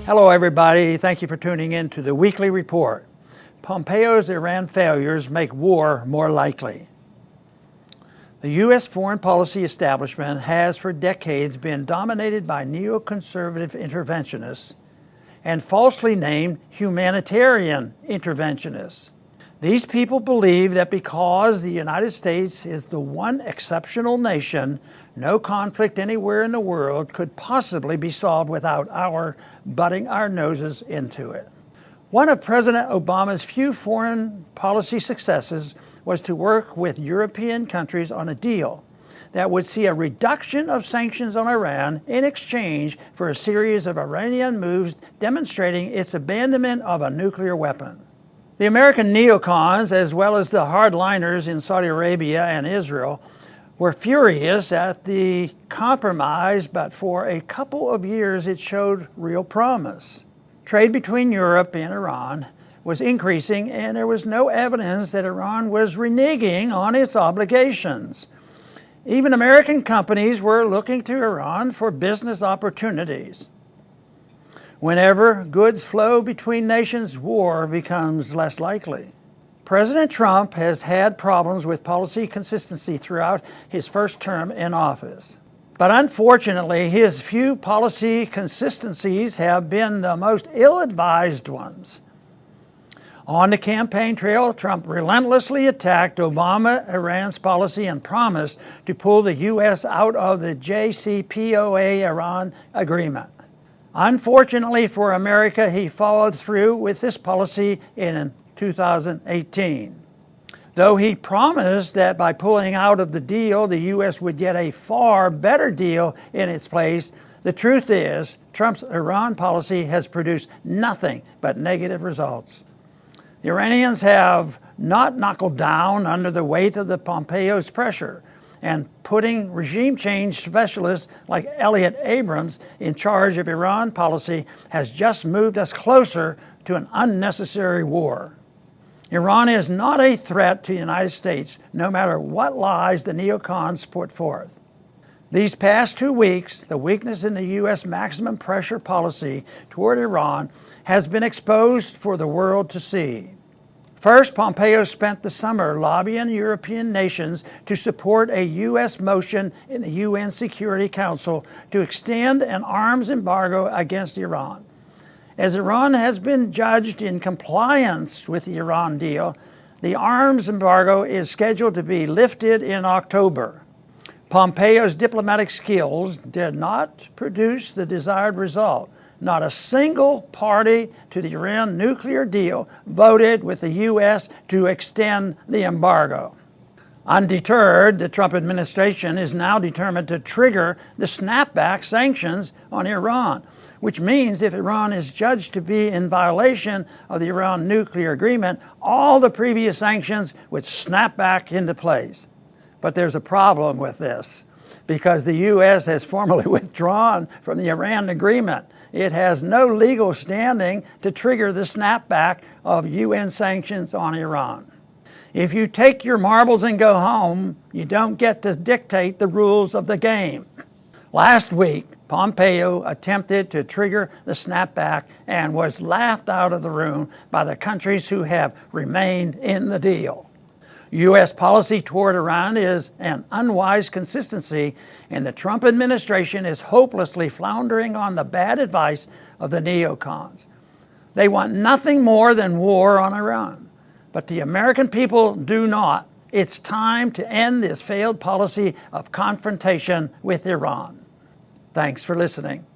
Hello everybody, thank you for tuning in to the weekly report. Pompeo's Iran failures make war more likely. The U.S. foreign policy establishment has for decades been dominated by neoconservative interventionists and falsely named humanitarian interventionists. These people believe that because the United States is the one exceptional nation, no conflict anywhere in the world could possibly be solved without our butting our noses into it. One of President Obama's few foreign policy successes was to work with European countries on a deal that would see a reduction of sanctions on Iran in exchange for a series of Iranian moves demonstrating its abandonment of a nuclear weapon. The American neocons, as well as the hardliners in Saudi Arabia and Israel, were furious at the compromise, but for a couple of years it showed real promise. Trade between Europe and Iran was increasing, and there was no evidence that Iran was reneging on its obligations. Even American companies were looking to Iran for business opportunities. Whenever goods flow between nations, war becomes less likely. President Trump has had problems with policy consistency throughout his first term in office. But unfortunately, his few policy consistencies have been the most ill-advised ones. On the campaign trail, Trump relentlessly attacked Obama-Iran's policy and promised to pull the U.S. out of the JCPOA-Iran agreement. Unfortunately for America, he followed through with this policy in 2018. Though he promised that by pulling out of the deal, the U.S. would get a far better deal in its place, the truth is Trump's Iran policy has produced nothing but negative results. The Iranians have not knuckled down under the weight of the Pompeo's pressure, and putting regime change specialists like Elliott Abrams in charge of Iran policy has just moved us closer to an unnecessary war. Iran is not a threat to the United States, no matter what lies the neocons put forth. These past 2 weeks, the weakness in the U.S. maximum pressure policy toward Iran has been exposed for the world to see. First, Pompeo spent the summer lobbying European nations to support a U.S. motion in the UN Security Council to extend an arms embargo against Iran. As Iran has been judged in compliance with the Iran deal, the arms embargo is scheduled to be lifted in October. Pompeo's diplomatic skills did not produce the desired result. Not a single party to the Iran nuclear deal voted with the U.S. to extend the embargo. Undeterred, the Trump administration is now determined to trigger the snapback sanctions on Iran, which means if Iran is judged to be in violation of the Iran nuclear agreement, all the previous sanctions would snap back into place. But there's a problem with this, because the U.S. has formally withdrawn from the Iran agreement. It has no legal standing to trigger the snapback of UN sanctions on Iran. If you take your marbles and go home, you don't get to dictate the rules of the game. Last week, Pompeo attempted to trigger the snapback and was laughed out of the room by the countries who have remained in the deal. U.S. policy toward Iran is an unwise consistency, and the Trump administration is hopelessly floundering on the bad advice of the neocons. They want nothing more than war on Iran, but the American people do not. It's time to end this failed policy of confrontation with Iran. Thanks for listening.